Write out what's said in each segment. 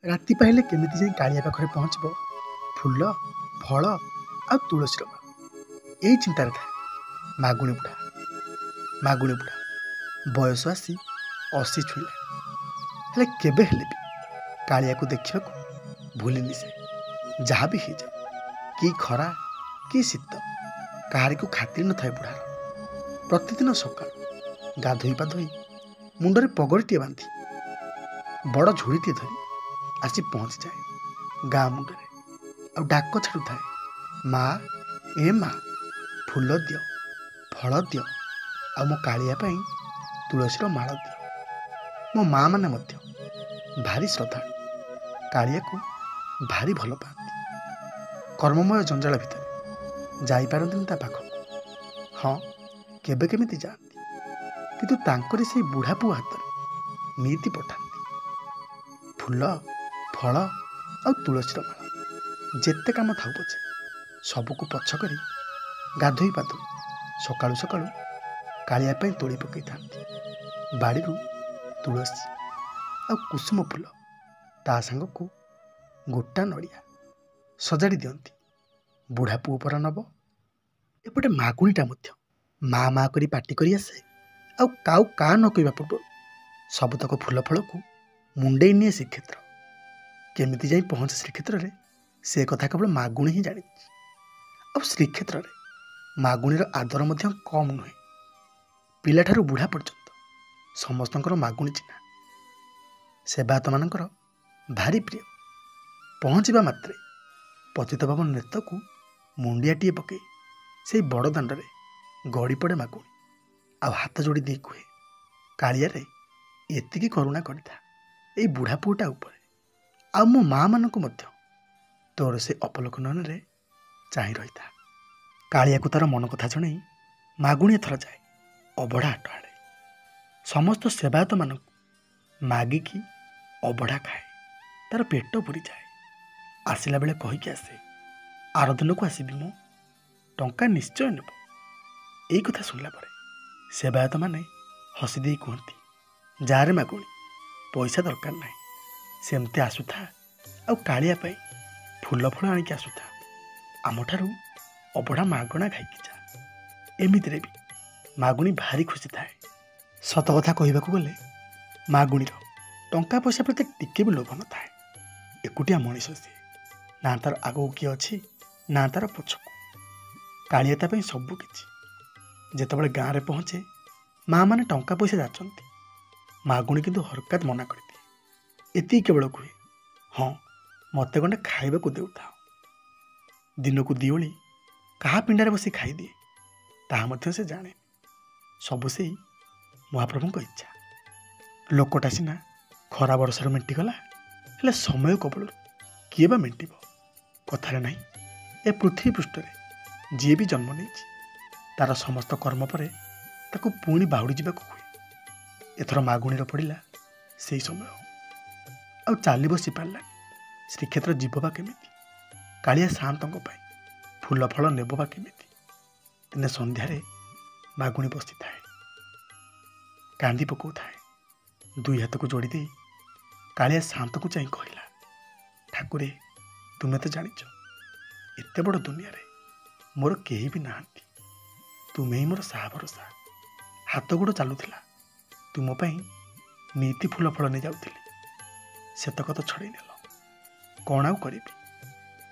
ରାତି ପାଇଲେ କେମିତି ଯାଇ କାଳିଆ ପାଖରେ ପହଞ୍ଚିବ ଫୁଲ ଫଳ ଆଉ ତୁଳସୀର ମାଳ ଏଇ ଚିନ୍ତାରେ ଥାଏ ମାଗୁଣୀ ବୁଢ଼ା ବୟସ ଆସି 80 ଛୁଇଁଲାଣି। ହେଲେ କେବେ ହେଲେ ବି କାଳିଆକୁ ଦେଖିବାକୁ ଭୁଲିନି ସେ। ଯାହା ବି ହେଇଯାଉ, କି ଖରା କି ଶୀତ କାହାରିକୁ ଖାତିର ନଥାଏ ବୁଢ଼ାର। ପ୍ରତିଦିନ ସକାଳୁ ଗାଧୋଇ ପାଧୋଇ ମୁଣ୍ଡରେ ପଗଡ଼ିଟିଏ ବାନ୍ଧି ବଡ଼ ଝୁଡ଼ିଟିଏ ଧରି ଆସି ପହଞ୍ଚିଯାଏ ଗାଁ ମୁଣ୍ଡରେ ଆଉ ଡାକ ଛାଡ଼ୁଥାଏ, ମା ଏ ମା, ଫୁଲ ଦିଅ, ଫଳ ଦିଅ ଆଉ ମୋ କାଳିଆ ପାଇଁ ତୁଳସୀର ମାଳ ଦିଅ। ମୋ ମା ମାନେ ମଧ୍ୟ ଭାରି ଶ୍ରଦ୍ଧାଳୁ, କାଳିଆକୁ ଭାରି ଭଲ ପାଆନ୍ତି। କର୍ମମୟ ଜଞ୍ଜାଳ ଭିତରେ ଯାଇପାରନ୍ତିନି ତା ପାଖକୁ। ହଁ, କେବେ କେମିତି ଯାଆନ୍ତି, କିନ୍ତୁ ତାଙ୍କରି ସେଇ ବୁଢ଼ା ପୁଅ ହାତରେ ନିଇତି ପଠାନ୍ତି ଫୁଲ ଫଳ ଆଉ ତୁଳସୀର ମାଳ। ଯେତେ କାମ ଥାଉ ପଛେ ସବୁକୁ ପଛ କରି ଗାଧୋଇ ପାଧୋଇ ସକାଳୁ ସକାଳୁ କାଳିଆ ପାଇଁ ତୋଳି ପକାଇଥାନ୍ତି ବାଡ଼ିରୁ ତୁଳସୀ ଆଉ କୁସୁମ ଫୁଲ, ତା ସାଙ୍ଗକୁ ଗୋଟା ନଡ଼ିଆ ସଜାଡ଼ି ଦିଅନ୍ତି। ବୁଢ଼ା ପୁଅ ପରା ନବ। ଏପଟେ ମାଗୁଣୀଟା ମଧ୍ୟ ମା କରି ପାଟି କରି ଆସେ ଆଉ କାଉ କା ନ କହିବା ପୂର୍ବରୁ ସବୁତକ ଫୁଲ ଫଳକୁ ମୁଣ୍ଡେଇ ନିଏ ଶ୍ରୀକ୍ଷେତ୍ର। କେମିତି ଯାଇ ପହଞ୍ଚେ ଶ୍ରୀକ୍ଷେତ୍ରରେ ସେ କଥା କେବଳ ମାଗୁଣୀ ହିଁ ଜାଣିଛି। ଆଉ ଶ୍ରୀକ୍ଷେତ୍ରରେ ମାଗୁଣୀର ଆଦର ମଧ୍ୟ କମ୍ ନୁହେଁ। ପିଲାଠାରୁ ବୁଢ଼ା ପର୍ଯ୍ୟନ୍ତ ସମସ୍ତଙ୍କର ମାଗୁଣୀ ଚିହ୍ନା। ସେବାୟତମାନଙ୍କର ଭାରି ପ୍ରିୟ। ପହଞ୍ଚିବା ମାତ୍ରେ ପତିତପାବନ ନେତକୁ ମୁଣ୍ଡିଆଟିଏ ପକାଇ ସେଇ ବଡ଼ ଦାଣ୍ଡରେ ଗଡ଼ି ପଡ଼େ ମାଗୁଣୀ ଆଉ ହାତ ଯୋଡ଼ି ଦେଇ କୁହେ, କାଳିଆରେ ଏତିକି କରୁଣା କରିଥା ଏଇ ବୁଢ଼ା ପୁଅଟା ଉପରେ, ଆଉ ମୋ ମା ମାନଙ୍କୁ ମଧ୍ୟ ତୋର ସେ ଅପଲକ ନୟନରେ ଚାହିଁ ରହିଥା। କାଳିଆକୁ ତାର ମନ କଥା ଜଣେଇ ମାଗୁଣୀ ଏଥର ଯାଏ ଅବଢ଼ା ହାଟ ଆଡ଼େ। ସମସ୍ତ ସେବାୟତମାନଙ୍କୁ ମାଗିକି ଅବଢ଼ା ଖାଏ, ତାର ପେଟ ପୁରିଯାଏ। ଆସିଲା ବେଳେ କହିକି ଆସେ, ଆର ଦିନକୁ ଆସିବି ମୁଁ, ଟଙ୍କା ନିଶ୍ଚୟ ନେବ। ଏଇ କଥା ଶୁଣିଲା ପରେ ସେବାୟତମାନେ ହସି ଦେଇ କୁହନ୍ତି, ଯାରେ ମାଗୁଣୀ, ପଇସା ଦରକାର ନାହିଁ, ସେମିତି ଆସୁଥା ଆଉ କାଳିଆ ପାଇଁ ଫୁଲ ଫଳ ଆଣିକି ଆସୁଥା, ଆମଠାରୁ ଅବଢ଼ା ମାଗଣା ଖାଇକି ଯା। ଏମିତିରେ ବି ମାଗୁଣୀ ଭାରି ଖୁସି ଥାଏ। ସତ କଥା କହିବାକୁ ଗଲେ ମାଗୁଣୀର ଟଙ୍କା ପଇସା ପ୍ରତି ଟିକେ ବି ଲୋଭ ନଥାଏ। ଏକୁଟିଆ ମଣିଷ ସିଏ, ନା ତାର ଆଗକୁ କିଏ ଅଛି ନା ତାର ପଛକୁ। କାଳିଆ ତା ପାଇଁ ସବୁ କିଛି। ଯେତେବେଳେ ଗାଁରେ ପହଞ୍ଚେ ମା ମାନେ ଟଙ୍କା ପଇସା ଯାଚନ୍ତି, ମାଗୁଣୀ କିନ୍ତୁ ହରକତ ମନା କରିଦିଏ। ଏତିକି କେବଳ କୁହେ, ହଁ ମୋତେ ଗଣ୍ଡେ ଖାଇବାକୁ ଦେଉଥାଉ। ଦିନକୁ ଦିଓଳି କାହା ପିଣ୍ଡାରେ ବସି ଖାଇଦିଏ ତାହା ମଧ୍ୟ ସେ ଜାଣେ। ସବୁ ସେଇ ମହାପ୍ରଭୁଙ୍କ ଇଚ୍ଛା। ଲୋକଟା ସିନା ଖରା ବର୍ଷାରୁ ମେଣ୍ଟିଗଲା, ହେଲେ ସମୟ କବଳରୁ କିଏ ବା ମେଣ୍ଟିବ? କଥାରେ ନାହିଁ, ଏ ପୃଥିବୀ ପୃଷ୍ଠରେ ଯିଏ ବି ଜନ୍ମ ନେଇଛି ତାର ସମସ୍ତ କର୍ମ ପରେ ତାକୁ ପୁଣି ବାହୁଡ଼ି ଯିବାକୁ ହୁଏ। ଏଥର ମାଗୁଣୀର ପଡ଼ିଲା ସେଇ ସମୟ। ଆଉ ଚାଲି ବସି ପାରିଲାନି। ଶ୍ରୀକ୍ଷେତ୍ର ଯିବ ବା କେମିତି? କାଳିଆ ସାଆନ୍ତଙ୍କ ପାଇଁ ଫୁଲ ଫଳ ନେବ ବା କେମିତି? ଦିନେ ସନ୍ଧ୍ୟାରେ ମାଗୁଣୀ ବସିଥାଏ, କାନ୍ଦି ପକାଉଥାଏ। ଦୁଇ ହାତକୁ ଯୋଡ଼ି ଦେଇ କାଳିଆ ସାଆନ୍ତକୁ ଚାହିଁ କହିଲା, ଠାକୁରେ, ତୁମେ ତ ଜାଣିଛ ଏତେ ବଡ଼ ଦୁନିଆରେ ମୋର କେହି ବି ନାହାନ୍ତି, ତୁମେ ହିଁ ମୋର ସାହା ଭରସା। ହାତ ଗୋଡ଼ ଚାଲୁଥିଲା, ତୁମ ପାଇଁ ନିଇତି ଫୁଲ ଫଳ ନେଇ ଯାଉଥିଲି, ସେତକ ତ ଛଡ଼େଇ ନେଲ। କ'ଣ ଆଉ କରିବି?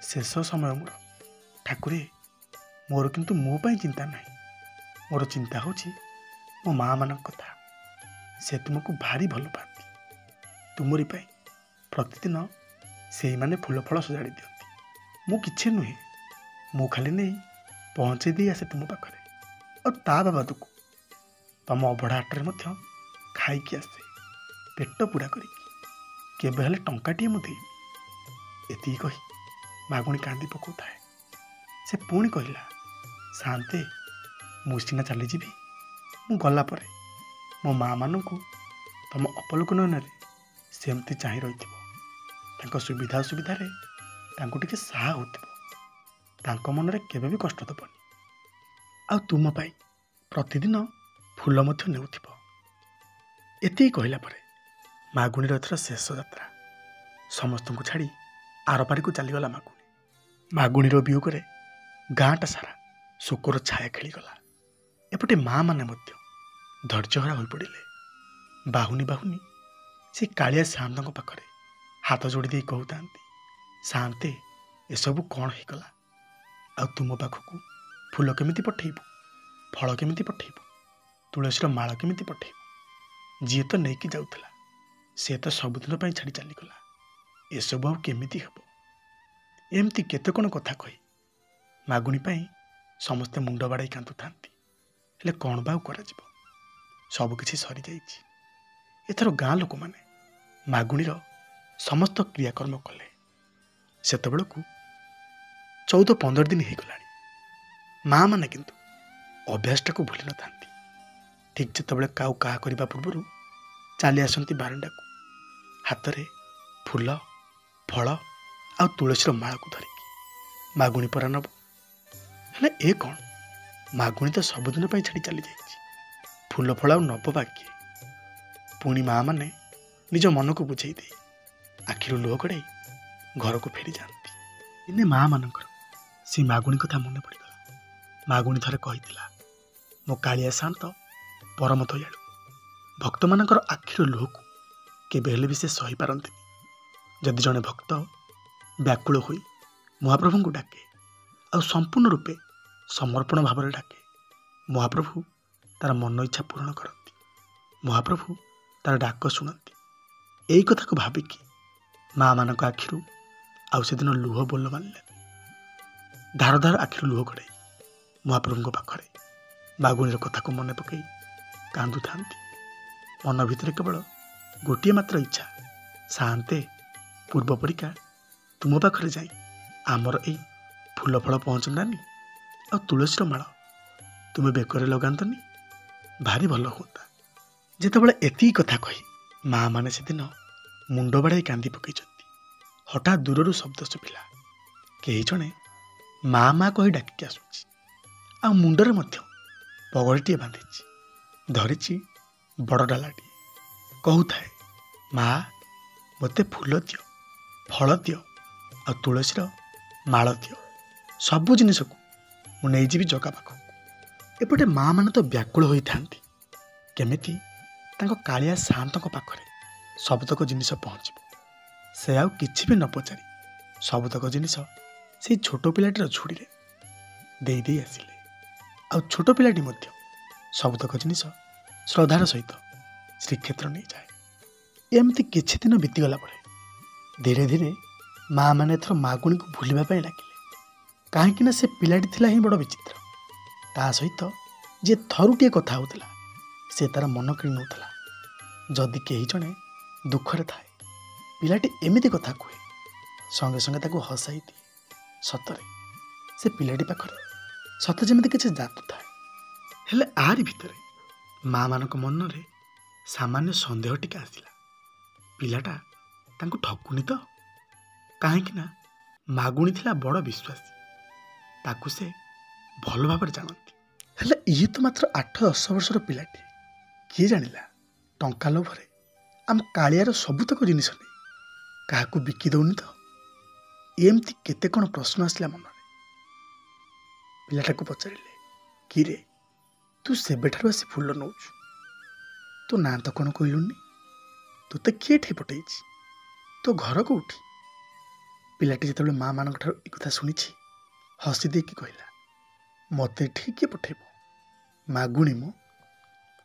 ଶେଷ ସମୟ ମୋର। ଠାକୁରେ, ମୋର କିନ୍ତୁ ମୋ ପାଇଁ ଚିନ୍ତା ନାହିଁ, ମୋର ଚିନ୍ତା ହେଉଛି ମୋ ମା ମାନଙ୍କ କଥା। ସେ ତୁମକୁ ଭାରି ଭଲ ପାଆନ୍ତି। ତୁମରି ପାଇଁ ପ୍ରତିଦିନ ସେଇମାନେ ଫୁଲ ଫଳ ସଜାଡ଼ି ଦିଅନ୍ତି। ମୁଁ କିଛି ନୁହେଁ, ମୁଁ ଖାଲି ନେଇ ପହଞ୍ଚେଇ ଦେଇ ଆସେ ତୁମ ପାଖରେ, ଆଉ ତା ବାବଦକୁ ତମ ଅବଢ଼ା ହାଟରେ ମଧ୍ୟ ଖାଇକି ଆସେ ପେଟ ପୁରା କରିକି। କେବେ ହେଲେ ଟଙ୍କାଟିଏ ମୁଁ ଦେଇନି। ଏତିକି କହି ମାଗୁଣୀ କାନ୍ଦି ପକାଉଥାଏ। ସେ ପୁଣି କହିଲା, ସାଆନ୍ତେ, ମୁଁ ସିନା ଚାଲିଯିବି, ମୁଁ ଗଲା ପରେ ମୋ ମା ମାନଙ୍କୁ ତମ ଅପଲକ ନୟନରେ ସେମିତି ଚାହିଁ ରହିଥିବ। ତାଙ୍କ ସୁବିଧା ଅସୁବିଧାରେ ତାଙ୍କୁ ଟିକେ ସାହା ହେଉଥିବ। ତାଙ୍କ ମନରେ କେବେ ବି କଷ୍ଟ ଦେବନି। ଆଉ ତୁମ ପାଇଁ ପ୍ରତିଦିନ ଫୁଲ ମଧ୍ୟ ନେଉଥିବ। ଏତିକି କହିଲା ପରେ ମାଗୁଣୀର ଏଥର ଶେଷ ଯାତ୍ରା। ସମସ୍ତଙ୍କୁ ଛାଡ଼ି ଆରପାରିକୁ ଚାଲିଗଲା ମାଗୁଣୀ। ମାଗୁଣୀର ବିୟୋଗରେ ଗାଁଟା ସାରା ଶୋକର ଛାୟା ଖେଳିଗଲା। ଏପଟେ ମାଆମାନେ ମଧ୍ୟ ଧୈର୍ଯ୍ୟହରା ହୋଇପଡ଼ିଲେ। ବାହୁନି ବାହୁନି ସେ କାଳିଆ ସାଆନ୍ତଙ୍କ ପାଖରେ ହାତ ଯୋଡ଼ି ଦେଇ କହୁଥାନ୍ତି, ସାଆନ୍ତେ ଏସବୁ କ'ଣ ହେଇଗଲା? ଆଉ ତୁମ ପାଖକୁ ଫୁଲ କେମିତି ପଠେଇବୁ? ଫଳ କେମିତି ପଠେଇବୁ? ତୁଳସୀର ମାଳ କେମିତି ପଠେଇବୁ? ଯିଏ ତ ନେଇକି ଯାଉଥିଲା ସେ ତ ସବୁଦିନ ପାଇଁ ଛାଡ଼ି ଚାଲିଗଲା। ଏସବୁ ଆଉ କେମିତି ହେବ? ଏମିତି କେତେ କ'ଣ କଥା କହି ମାଗୁଣୀ ପାଇଁ ସମସ୍ତେ ମୁଣ୍ଡ ବାଡ଼େଇ କାନ୍ଦୁଥାନ୍ତି। ହେଲେ କ'ଣ ବା ଆଉ କରାଯିବ? ସବୁକିଛି ସରିଯାଇଛି। ଏଥର ଗାଁ ଲୋକମାନେ ମାଗୁଣୀର ସମସ୍ତ କ୍ରିୟାକର୍ମ କଲେ। ସେତେବେଳକୁ 14-15 ଦିନ ହେଇଗଲାଣି। ମାଆମାନେ କିନ୍ତୁ ଅଭ୍ୟାସଟାକୁ ଭୁଲି ନଥାନ୍ତି। ଠିକ୍ ଯେତେବେଳେ କାଉ କାହା କରିବା ପୂର୍ବରୁ ଚାଲି ଆସନ୍ତି ବାରଣ୍ଡାକୁ, ହାତରେ ଫୁଲ, ଫଳ ଆଉ ତୁଳସୀର ମାଳକୁ ଧରିକି। ମାଗୁଣୀ ପରା ନେବ। ହେଲେ ଏ କ'ଣ? ମାଗୁଣୀ ତ ସବୁଦିନ ପାଇଁ ଛାଡ଼ି ଚାଲିଯାଇଛି। ଫୁଲ ଫଳ ଆଉ ନବ ବା କିଏ? ପୁଣି ମାଆମାନେ ନିଜ ମନକୁ ବୁଝେଇ ଦେଇ ଆଖିରୁ ଲୁହ ଗଡ଼ାଇ ଘରକୁ ଫେରିଯାଆନ୍ତି। ଦିନେ ମାଆମାନଙ୍କର ସେ ମାଗୁଣୀ କଥା ମନେ ପଡ଼ିଗଲା। ମାଗୁଣୀ ଥରେ କହିଥିଲା, ମୋ କାଳିଆ ସାଆନ୍ତ ପରମ ଦୟାଳୁ। ଭକ୍ତମାନଙ୍କର ଆଖିର ଲୁହକୁ କେବେ ହେଲେ ବି ସେ ସହିପାରନ୍ତିନି। ଯଦି ଜଣେ ଭକ୍ତ ବ୍ୟାକୁଳ ହୋଇ ମହାପ୍ରଭୁଙ୍କୁ ଡାକେ ଆଉ ସମ୍ପୂର୍ଣ୍ଣ ରୂପେ ସମର୍ପଣ ଭାବରେ ଡାକେ, ମହାପ୍ରଭୁ ତାର ମନ ଇଚ୍ଛା ପୂରଣ କରନ୍ତି। ମହାପ୍ରଭୁ ତାର ଡାକ ଶୁଣନ୍ତି। ଏଇ କଥାକୁ ଭାବିକି ମାଆମାନଙ୍କ ଆଖିରୁ ଆଉ ସେଦିନ ଲୁହ ବୋଲ ମାରିଲାନି। ଧାର ଧାର ଆଖିରୁ ଲୁହ ଗଡ଼ାଇ ମହାପ୍ରଭୁଙ୍କ ପାଖରେ ମାଗୁଣୀର କଥାକୁ ମନେ ପକାଇ କାନ୍ଦୁଥାନ୍ତି। ମନ ଭିତରେ କେବଳ ଗୋଟିଏ ମାତ୍ର ଇଚ୍ଛା, ସାଆନ୍ତେ ପୂର୍ବ ପରିକା ତୁମ ପାଖରେ ଯାଇ ଆମର ଏଇ ଫୁଲ ଫଳ ପହଞ୍ଚନ୍ତାନି ଆଉ ତୁଳସୀର ମାଳ ତୁମେ ବେକରେ ଲଗାନ୍ତନି, ଭାରି ଭଲ ହୁଅନ୍ତା। ଯେତେବେଳେ ଏତିକି କଥା କହି ମାଆମାନେ ସେଦିନ ମୁଣ୍ଡ ବାଡ଼ାଇ କାନ୍ଦି ପକାଇଛନ୍ତି, ହଠାତ୍ ଦୂରରୁ ଶବ୍ଦ ଶୁଭିଲା। କେହି ଜଣେ ମା ମା କହି ଡାକିକି ଆସୁଛି। ଆଉ ମୁଣ୍ଡରେ ମଧ୍ୟ ପଗଡ଼ିଟିଏ ବାନ୍ଧିଛି, ଧରିଛି ବଡ଼ ଡାଲାଟିଏ। କହୁଥାଏ, ମା ମୋତେ ଫୁଲ ଦିଅ, ଫଳ ଦିଅ ଆଉ ତୁଳସୀର ମାଳ ଦିଅ। ସବୁ ଜିନିଷକୁ ମୁଁ ନେଇଯିବି ଜଗା ପାଖକୁ। ଏପଟେ ମାଆମାନେ ତ ବ୍ୟାକୁଳ ହୋଇଥାନ୍ତି, କେମିତି ତାଙ୍କ କାଳିଆ ସାଆନ୍ତଙ୍କ ପାଖରେ ସବୁତକ ଜିନିଷ ପହଞ୍ଚିବ। ସେ ଆଉ କିଛି ବି ନ ପଚାରି ସବୁତକ ଜିନିଷ ସେଇ ଛୋଟ ପିଲାଟିର ଝୁଡ଼ିରେ ଦେଇ ଦେଇ ଆସିଲେ। ଆଉ ଛୋଟ ପିଲାଟି ମଧ୍ୟ ସବୁତକ ଜିନିଷ ଶ୍ରଦ୍ଧାର ସହିତ ଶ୍ରୀକ୍ଷେତ୍ର ନେଇଯାଏ। ଏମିତି କିଛି ଦିନ ବିତିଗଲା ପରେ ଧୀରେ ଧୀରେ ମାଆମାନେ ଏଥର ମାଗୁଣୀକୁ ଭୁଲିବା ପାଇଁ ଲାଗିଲେ। କାହିଁକି ନା ସେ ପିଲାଟି ଥିଲା ହିଁ ବଡ଼ ବିଚିତ୍ର। ତା ସହିତ ଯିଏ ଥରୁଟିଏ କଥା ହେଉଥିଲା ସେ ତାର ମନ କିଣି ନେଉଥିଲା। ଯଦି କେହି ଜଣେ ଦୁଃଖରେ ଥାଏ, ପିଲାଟି ଏମିତି କଥା କୁହେ, ସଙ୍ଗେ ସଙ୍ଗେ ତାକୁ ହସାଇ ଦିଏ। ସତରେ ସେ ପିଲାଟି ପାଖରେ ସତେ ଯେମିତି କିଛି ଜାଦୁ ଥାଏ। ହେଲେ ଆରି ଭିତରେ ମାଆମାନଙ୍କ ମନରେ ସାମାନ୍ୟ ସନ୍ଦେହ ଟିକେ ଆସିଲା। ପିଲାଟା ତାଙ୍କୁ ଠକୁନି ତ? କାହିଁକି ନା ମାଗୁଣୀ ଥିଲା ବଡ଼ ବିଶ୍ୱାସୀ, ତାକୁ ସେ ଭଲ ଭାବରେ ଜାଣନ୍ତି। ହେଲେ ଇଏ ତ ମାତ୍ର 8-10 ବର୍ଷର ପିଲାଟି। କିଏ ଜାଣିଲା ଟଙ୍କା ଲୋଭରେ ଆମ କାଳିଆର ସବୁତକ ଜିନିଷ ନେଇ କାହାକୁ ବିକି ଦେଉନି ତ? ଏମିତି କେତେ କ'ଣ ପ୍ରଶ୍ନ ଆସିଲା ମନରେ। ପିଲାଟାକୁ ପଚାରିଲେ, କିରେ ତୁ ସେବେଠାରୁ ଆସି ଫୁଲ ନେଉଛୁ, ତୋ ନାଁ ତ କ'ଣ କହିଲୁନି? ତୋତେ କିଏ ଏଠି ପଠେଇଛି? ତୋ ଘର କେଉଁଠି? ପିଲାଟି ଯେତେବେଳେ ମାଆମାନଙ୍କ ଠାରୁ ଏ କଥା ଶୁଣିଛି, ହସି ଦେଇକି କହିଲା, ମୋତେ ଏଠି କିଏ ପଠେଇବ? ମାଗୁଣୀ ମୁଁ।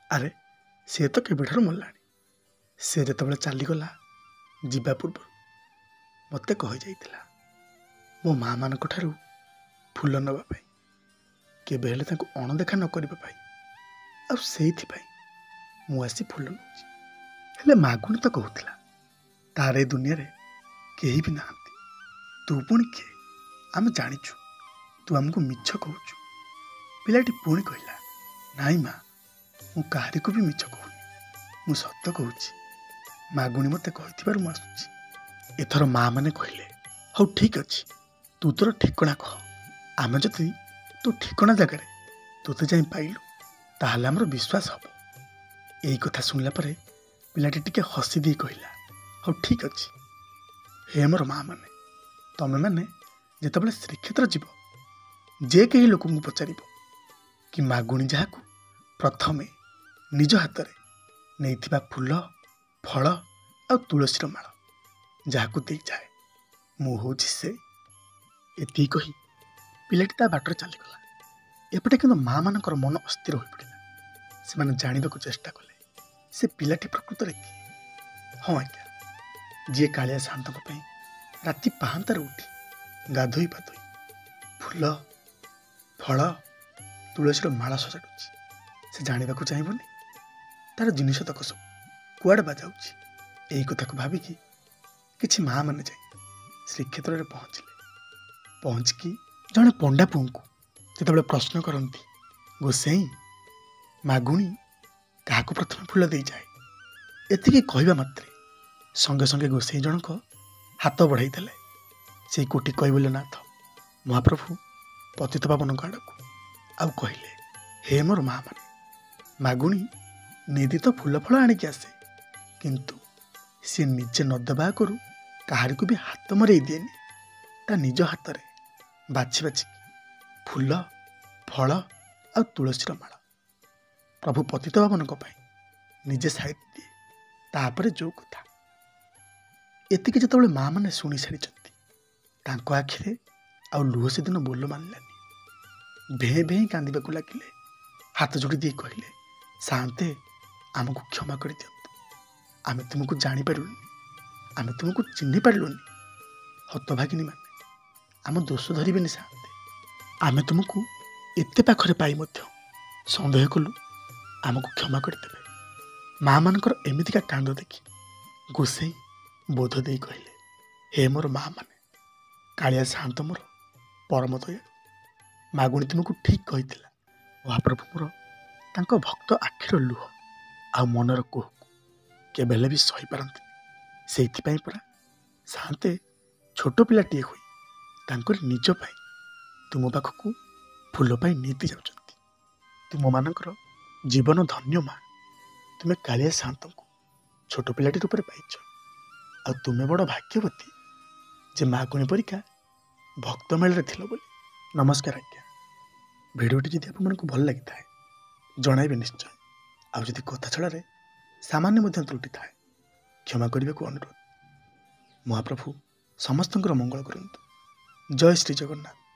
ଆରେ ସେ ତ କେବେଠାରୁ ମଲାଣି। ସେ ଯେତେବେଳେ ଚାଲିଗଲା, ଯିବା ପୂର୍ବରୁ ମୋତେ କହିଯାଇଥିଲା ମୋ ମାଆମାନଙ୍କ ଠାରୁ ଫୁଲ ନେବା ପାଇଁ, କେବେ ହେଲେ ତାଙ୍କୁ ଅଣଦେଖା ନ କରିବା ପାଇଁ। ଆଉ ସେଇଥିପାଇଁ ମୁଁ ଆସି ଫୁଲ ନେଉଛି। ହେଲେ ମାଗୁଣୀ ତ କହୁଥିଲା ତାର ଏ ଦୁନିଆରେ କେହି ବି ନାହାନ୍ତି। ତୁ ପୁଣି କିଏ? ଆମେ ଜାଣିଛୁ ତୁ ଆମକୁ ମିଛ କହୁଛୁ। ପିଲାଟି ପୁଣି କହିଲା, ନାଇଁ ମା, ମୁଁ କାହାରିକୁ ବି ମିଛ କହୁନି, ମୁଁ ସତ କହୁଛି। ମାଗୁଣୀ ମୋତେ କହିଥିବାରୁ ମୁଁ ଆସୁଛି। ଏଥର ମାଆମାନେ କହିଲେ, ହଉ ଠିକ୍ ଅଛି, ତୁ ତୋର ଠିକଣା କହ। ଆମେ ଯଦି ତୁ ଠିକଣା ଜାଗାରେ ତୋତେ ଯାଇ ପାଇଲୁ ତାହେଲେ ଆମର ବିଶ୍ୱାସ ହେବ। ଏଇ କଥା ଶୁଣିଲା ପରେ ପିଲାଟି ଟିକେ ହସି ଦେଇ କହିଲା, ହଉ ଠିକ୍ ଅଛି, ହେ ମୋର ମା ମାନେ, ତମେମାନେ ଯେତେବେଳେ ଶ୍ରୀକ୍ଷେତ୍ର ଯିବ, ଯେ କେହି ଲୋକଙ୍କୁ ପଚାରିବ କି ମାଗୁଣି ଯାହାକୁ ପ୍ରଥମେ ନିଜ ହାତରେ ନେଇଥିବା ଫୁଲ, ଫଳ ଆଉ ତୁଳସୀର ମାଳ ଯାହାକୁ ଦେଇଯାଏ, ମୁଁ ହେଉଛି ସେ। ଏତିକି କହି ପିଲାଟି ତା ବାଟରେ ଚାଲିଗଲା। ଏପଟେ କିନ୍ତୁ ମା ମାନଙ୍କର ମନ ଅସ୍ଥିର ହୋଇପଡ଼ିଲା। ସେମାନେ ଜାଣିବାକୁ ଚେଷ୍ଟା କଲେ ସେ ପିଲାଟି ପ୍ରକୃତରେ କିଏ। ହଁ ଆଜ୍ଞା, ଯିଏ କାଳିଆ ସାଆନ୍ତଙ୍କ ପାଇଁ ରାତି ପାହାନ୍ତାରେ ଉଠି ଗାଧୋଇ ପାଧୋଇ ଫୁଲ, ଫଳ, ତୁଳସୀର ମାଳ ସଜାଡ଼ୁଛି। ସେ ଜାଣିବାକୁ ଚାହିଁବନି ତାର ଜିନିଷ ତକ ସବୁ କୁଆଡ଼େ ବାଜାଉଛି। ଏଇ କଥାକୁ ଭାବିକି କିଛି ମା ମାନେ ଯାଇ ଶ୍ରୀକ୍ଷେତ୍ରରେ ପହଞ୍ଚିକି ଜଣେ ପଣ୍ଡା ପୁଅଙ୍କୁ ଯେତେବେଳେ ପ୍ରଶ୍ନ କରନ୍ତି, ଗୋସେଇଁ ମାଗୁଣି କାହାକୁ ପ୍ରଥମେ ଫୁଲ ଦେଇଯାଏ, ଏତିକି କହିବା ମାତ୍ରେ ସଙ୍ଗେ ସଙ୍ଗେ ଗୋସେଇଁ ଜଣକ ହାତ ବଢ଼ାଇ ଦେଲେ ସେଇ କୋଟି କୈବଲ୍ୟନାଥ ମହାପ୍ରଭୁ ପତିତପାବନଙ୍କ ଆଡ଼କୁ, ଆଉ କହିଲେ, ହେ ମୋର ମା ମାନେ, ମାଗୁଣି ନିଧି ତ ଫୁଲ ଫଳ ଆଣିକି ଆସେ, କିନ୍ତୁ ସିଏ ନିଜେ ନ ଦେବା ଆଗରୁ କାହାରିକୁ ବି ହାତ ମରେଇ ଦିଏନି। ତା ନିଜ ହାତରେ ବାଛି ବାଛିକି ଫୁଲ, ଫଳ ଆଉ ତୁଳସୀର ମାଳ ପ୍ରଭୁ ପତିତପାବନଙ୍କ ପାଇଁ ନିଜେ ସାଇତି ଦିଏ। ତାପରେ ଯୋଉ କଥା। ଏତିକି ଯେତେବେଳେ ମା ମାନେ ଶୁଣି ସାରିଛନ୍ତି, ତାଙ୍କ ଆଖିରେ ଆଉ ଲୁହ ସେଦିନ ବୋଲ ମାନିଲାନି। ଭେଁ ଭେଁ କାନ୍ଦିବାକୁ ଲାଗିଲେ। ହାତ ଯୋଡ଼ି ଦେଇ କହିଲେ, ସାଆନ୍ତେ ଆମକୁ କ୍ଷମା କରିଦିଅନ୍ତୁ। ଆମେ ତୁମକୁ ଜାଣିପାରିଲୁନି, ଆମେ ତୁମକୁ ଚିହ୍ନି ପାରିଲୁନି। ହତଭାଗିନୀ ମାନେ ଆମ ଦୋଷ ଧରିବେନି ସାଆନ୍ତେ। ଆମେ ତୁମକୁ ଏତେ ପାଖରେ ପାଇ ମଧ୍ୟ ସନ୍ଦେହ କଲୁ, ଆମକୁ କ୍ଷମା କରିଦେବେ। ମା ମାନଙ୍କର ଏମିତିକା କାନ୍ଦ ଦେଖି ଗୋସେଇଁ ବୋଧ ଦେଇ କହିଲେ, ହେ ମୋର ମା ମାନେ, କାଳିଆ ସାଆନ୍ତ ମୋର ପରମ ଦୟାଳୁ। ମାଗୁଣି ତୁମକୁ ଠିକ୍ କହିଥିଲା। ମହାପ୍ରଭୁ ମୋର ତାଙ୍କ ଭକ୍ତ ଆଖିର ଲୁହ ଆଉ ମନର କୋହକୁ କେବେ ହେଲେ ବି ସହିପାରନ୍ତିନି। ସେଇଥିପାଇଁ ପରା ସାଆନ୍ତେ ଛୋଟ ପିଲାଟିଏ ହୋଇ ତାଙ୍କରି ନିଜ ପାଇଁ ତୁମ ପାଖକୁ ଫୁଲ ପାଇଁ ନିତି ଯାଉଛନ୍ତି। ତୁମମାନଙ୍କର ଜୀବନ ଧନ୍ୟ ମା। ତୁମେ କାଳିଆ ସାଆନ୍ତଙ୍କୁ ଛୋଟ ପିଲାଟି ରୂପରେ ପାଇଛ। ଆଉ ତୁମେ ବଡ଼ ଭାଗ୍ୟବତୀ ଯେ ମାଗୁଣି ପରିକା ଭକ୍ତ ମେଳରେ ଥିଲ ବୋଲି। ନମସ୍କାର ଆଜ୍ଞା। ଭିଡ଼ିଓଟି ଯଦି ଆପଣମାନଙ୍କୁ ଭଲ ଲାଗିଥାଏ ଜଣାଇବେ ନିଶ୍ଚୟ। ଆଉ ଯଦି କଥା ଛଡ଼ାରେ ସାମାନ୍ୟ ମଧ୍ୟ ତ୍ରୁଟି ଥାଏ କ୍ଷମା କରିବାକୁ ଅନୁରୋଧ। ମହାପ୍ରଭୁ ସମସ୍ତଙ୍କର ମଙ୍ଗଳ କରନ୍ତୁ। ଜୟ ଶ୍ରୀ ଜଗନ୍ନାଥ।